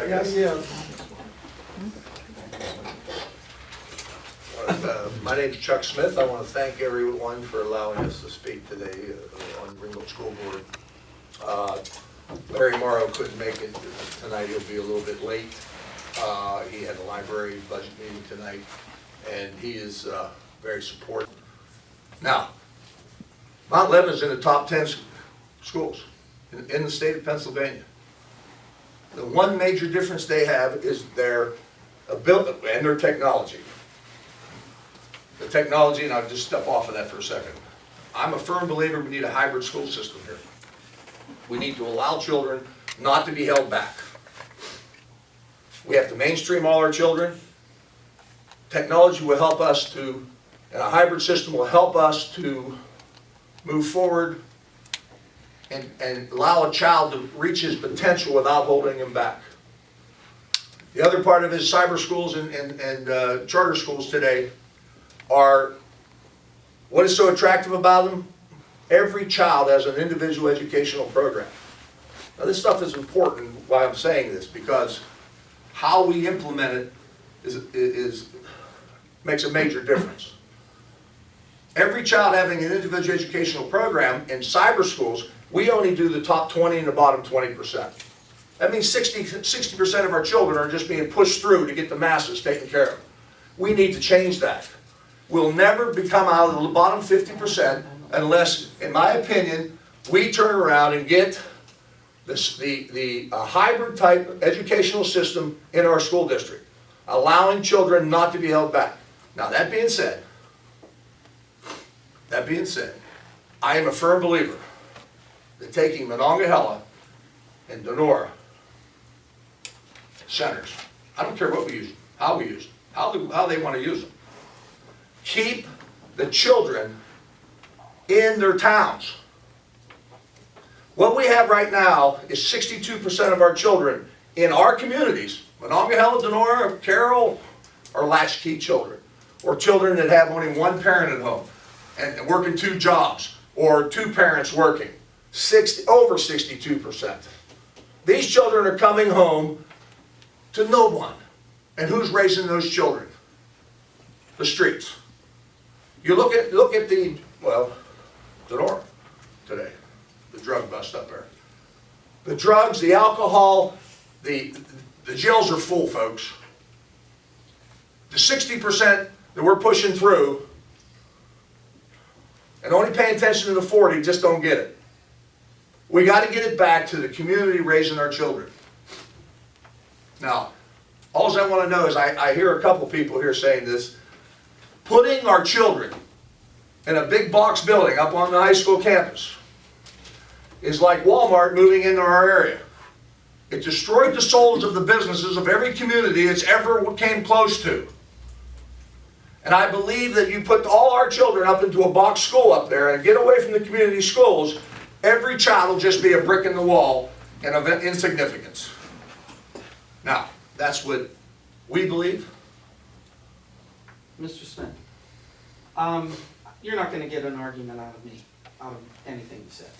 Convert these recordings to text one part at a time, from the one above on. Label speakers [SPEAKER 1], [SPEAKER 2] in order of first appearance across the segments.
[SPEAKER 1] Hi, guys.
[SPEAKER 2] Yeah.
[SPEAKER 1] My name's Chuck Smith. I want to thank everyone for allowing us to speak today on Ringgold School Board. Larry Morrow couldn't make it tonight. He'll be a little bit late. He had a library budget meeting tonight, and he is very supportive. Now, Mount Lebanon's in the top 10 schools in the state of Pennsylvania. The one major difference they have is their ability and their technology. The technology, and I'll just step off of that for a second. I'm a firm believer we need a hybrid school system here. We need to allow children not to be held back. We have to mainstream all our children. Technology will help us to, and a hybrid system will help us to move forward and allow a child to reach his potential without holding him back. The other part of it is cyber schools and charter schools today are, what is so attractive about them? Every child has an individual educational program. Now this stuff is important, why I'm saying this, because how we implement it makes a major difference. Every child having an individual educational program in cyber schools, we only do the top 20 and the bottom 20%. That means 60% of our children are just being pushed through to get the masses taken care of. We need to change that. We'll never become out of the bottom 50% unless, in my opinion, we turn around and get the hybrid type educational system in our school district, allowing children not to be held back. Now that being said, I am a firm believer that taking Monongahela and Donora centers, I don't care what we use, how we use them, how they want to use them, keep the children in their towns. What we have right now is 62% of our children in our communities, Monongahela, Donora, Carroll, are latchkey children, or children that have only one parent at home and working 2 jobs, or 2 parents working. Over 62%. These children are coming home to no one. And who's raising those children? The streets. You look at the, well, Donora today, the drug bust up there. The drugs, the alcohol, the jails are full, folks. The 60% that we're pushing through and only paying attention to the 40 just don't get it. We got to get it back to the community raising our children. Now, all I want to know is, I hear a couple people here saying this, putting our children in a big box building up on the high school campus is like Walmart moving into our area. It destroyed the souls of the businesses of every community it's ever came close to. And I believe that you put all our children up into a box school up there and get away from the community schools, every child will just be a brick in the wall and of insignificance. Now, that's what we believe.
[SPEAKER 2] Mr. Smith, you're not going to get an argument out of me, out of anything you said.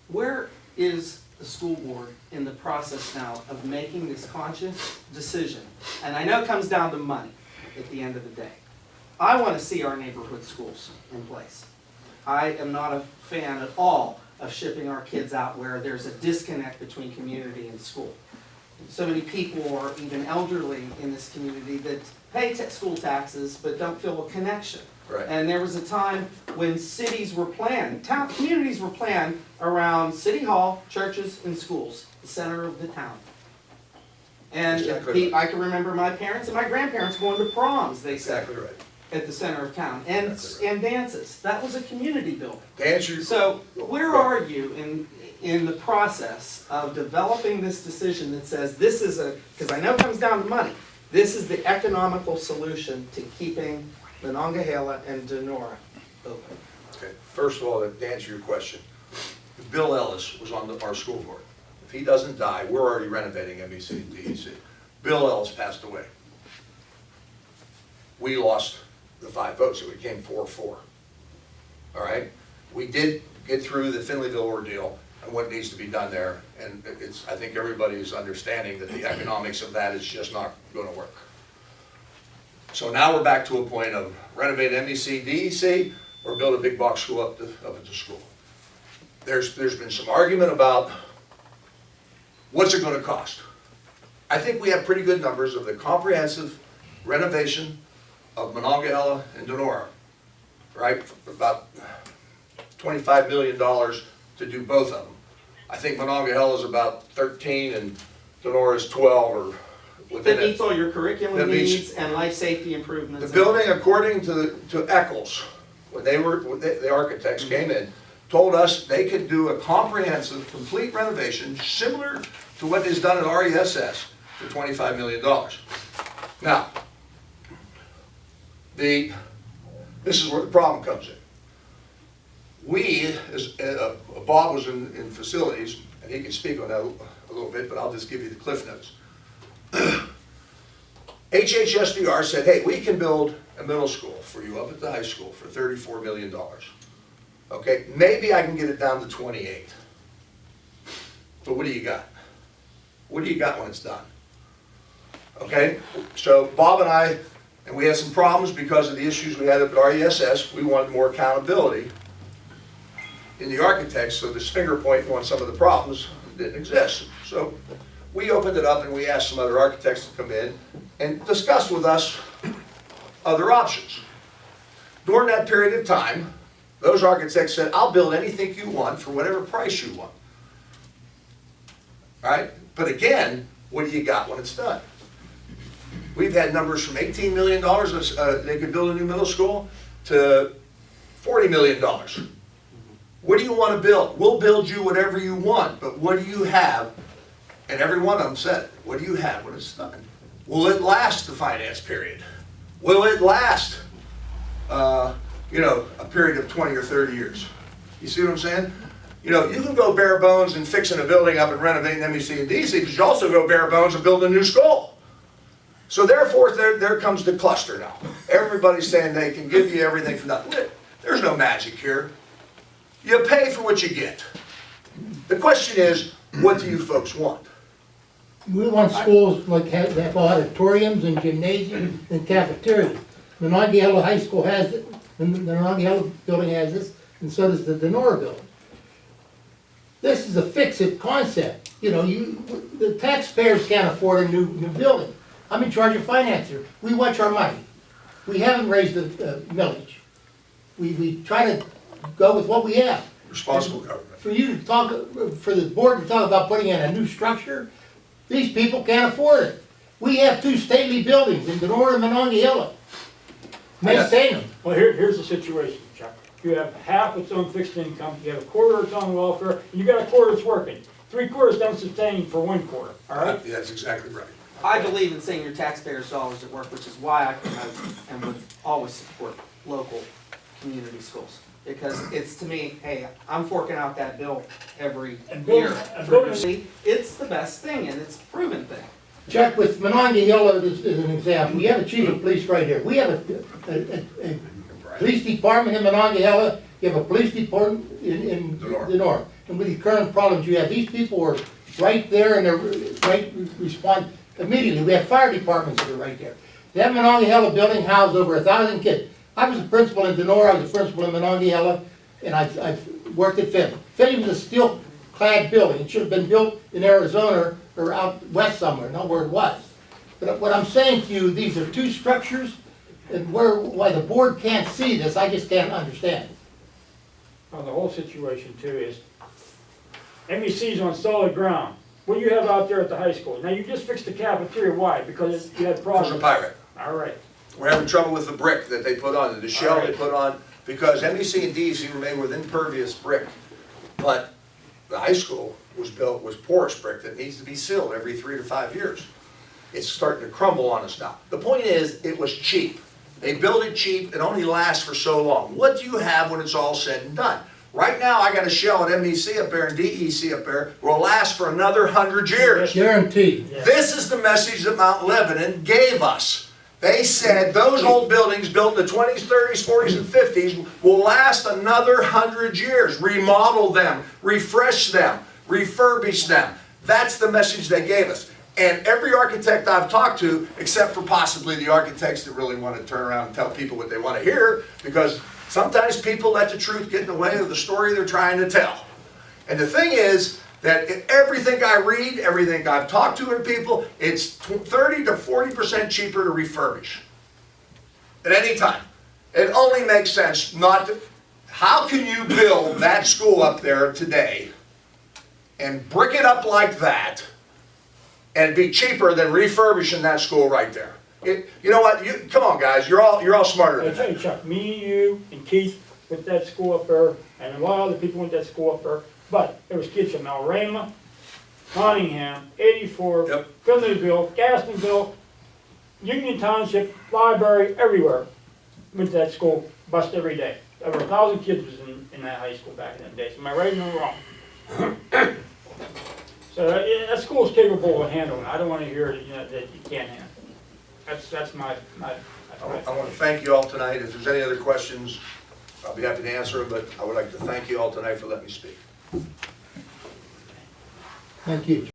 [SPEAKER 2] Where is the school board in the process now of making this conscious decision? And I know it comes down to money at the end of the day. I want to see our neighborhood schools in place. I am not a fan at all of shipping our kids out where there's a disconnect between community and school. So many people, or even elderly in this community, that pay school taxes but don't feel a connection.
[SPEAKER 1] Right.
[SPEAKER 2] And there was a time when cities were planned, communities were planned around city hall, churches, and schools, the center of the town. And I can remember my parents and my grandparents going to proms, they said,
[SPEAKER 1] Exactly right.
[SPEAKER 2] at the center of town, and dances. That was a community building.
[SPEAKER 1] Dance.
[SPEAKER 2] So where are you in the process of developing this decision that says this is because I know it comes down to money, this is the economical solution to keeping Monongahela and Donora open?
[SPEAKER 1] Okay. First of all, to answer your question, Bill Ellis was on our school board. If he doesn't die, we're already renovating MEC and DEC. Bill Ellis passed away. We lost the 5 votes, so it became 4-4. All right? We did get through the Finleyville ordeal. and what needs to be done there. And I think everybody is understanding that the economics of that is just not gonna work. So now we're back to a point of renovate MEC, DEC, or build a big box school up at the school. There's been some argument about what's it gonna cost. I think we have pretty good numbers of the comprehensive renovation of Monongahela and Donora, right? About $25 million to do both of them. I think Monongahela is about 13 and Donora is 12 or within
[SPEAKER 2] That
[SPEAKER 1] it.
[SPEAKER 2] meets all your curriculum
[SPEAKER 1] That meets-
[SPEAKER 2] needs and life safety improvements.
[SPEAKER 1] The building, according to Eccles, when the architects came in, told us they could do a comprehensive, complete renovation similar to what is done at RESS for $25 million. Now, this is where the problem comes in. Bob was in facilities, and he can speak on that a little bit, but I'll just give you the cliff notes. HHSDR said, hey, we can build a middle school for you up at the high school for $34 million. Okay, maybe I can get it down to 28. But what do you got? What do you got when it's done? Okay, so Bob and we had some problems because of the issues we had up at RESS. We wanted more accountability in the architects, so this finger pointing on some of the problems didn't exist. So we opened it up and we asked some other architects to come in and discuss with us other options. During that period of time, those architects said, I'll build anything you want for whatever price you want. All right? But again, what do you got when it's done? We've had numbers from $18 million, they could build a new middle school, to $40 million. What do you want to build? We'll build you whatever you want, but what do you have? And every one of them said it. What do you have when it's done? Will it last the finance period? Will it last, a period of 20 or 30 years? You see what I'm saying? You can go bare bones and fixing a building up and renovating MEC and DC, but you also go bare bones and build a new school. So therefore, there comes the cluster now. Everybody's saying they can give you everything for nothing. There's no magic here. You pay for what you get. The question is, what do you folks want?
[SPEAKER 3] We want schools like that have auditoriums and gymnasiums and cafeterias. The Monongahela High School has it, and the Monongahela building has this, and so does the Donora building. This is a fix-it concept. The taxpayers can't afford a new building. I'm in charge of finance here. We watch our money. We haven't raised the millage. We try to go with what we have.
[SPEAKER 1] Responsible government.
[SPEAKER 3] For you to talk, for the board to talk about putting in a new structure, these people can't afford it. We have two stately buildings in Donora and Monongahela. Maintain them.
[SPEAKER 4] Well, here's the situation, Chuck. You have half its own fixed income, you have a quarter its own welfare, and you got a quarter that's working. 3/4 don't sustain for 1/4, all right?
[SPEAKER 1] Yeah, that's exactly right.
[SPEAKER 2] I believe in seeing your taxpayers' dollars at work, which is why I promote and would always support local community schools. Because it's, to me, hey, I'm forking out that bill every year. It's the best thing, and it's a proven thing.
[SPEAKER 3] Chuck, with Monongahela as an example, we have a chief of police right here. We have a police department in Monongahela, you have a police department in the north. And with the current problems you have, these people are right there and they're respond immediately. We have fire departments that are right there. That Monongahela building housed over 1,000 kids. I was a principal in Donora, I was a principal in Monongahela, and I've worked at Finley. Finley was a steel-clad building. It should have been built in Arizona or out west somewhere, not where it was. But what I'm saying to you, these are two structures, and why the board can't see this, I just can't understand.
[SPEAKER 4] Well, the whole situation too is, MEC's on solid ground. What do you have out there at the high school? Now, you just fixed the cafeteria, why? Because you had
[SPEAKER 1] Because
[SPEAKER 4] problems.
[SPEAKER 1] of pirate.
[SPEAKER 4] All right.
[SPEAKER 1] We're having trouble with the brick that they put on, the shell they put on, because MEC and DEC were made with impervious brick. But the high school was built with porous brick that needs to be sealed every 3 to 5 years. It's starting to crumble on us now. The point is, it was cheap. They built it cheap, it only lasts for so long. What do you have when it's all said and done? Right now, I got a shell at MEC up there and DEC up there, will last for another 100 years.
[SPEAKER 3] Guaranteed.
[SPEAKER 1] This is the message that Mount Lebanon gave us. They said those old buildings built in the 20s, 30s, 40s, and 50s will last another 100 years. Remodel them, refresh them, refurbish them. That's the message they gave us. And every architect I've talked to, except for possibly the architects that really want to turn around and tell people what they want to hear, because sometimes people let the truth get in the way of the story they're trying to tell. And the thing is that everything I read, everything I've talked to in people, it's 30 to 40% cheaper to refurbish at any time. It only makes sense not to. How can you build that school up there today and brick it up like that and be cheaper than refurbishing that school right there? You know what? Come on, guys. You're all smarter
[SPEAKER 4] I
[SPEAKER 1] than
[SPEAKER 4] tell you,
[SPEAKER 1] that.
[SPEAKER 4] Chuck, me, you, and Keith went to that school up there, and a lot of other people went to that school up there. But there was kids from Alrama, Monongahela, 84,
[SPEAKER 1] Yep.
[SPEAKER 4] Finleyville, Gastonville, Union Township, Library, everywhere. Went to that school, bust every day. Over 1,000 kids was in that high school back in them days. Am I right or wrong? So that school's capable of handling it. I don't want to hear that you can't handle it. That's my
[SPEAKER 1] I want to thank you all tonight. If there's any other questions, I'll be happy to answer them, but I would like to thank you all tonight for letting me speak.
[SPEAKER 3] Thank you.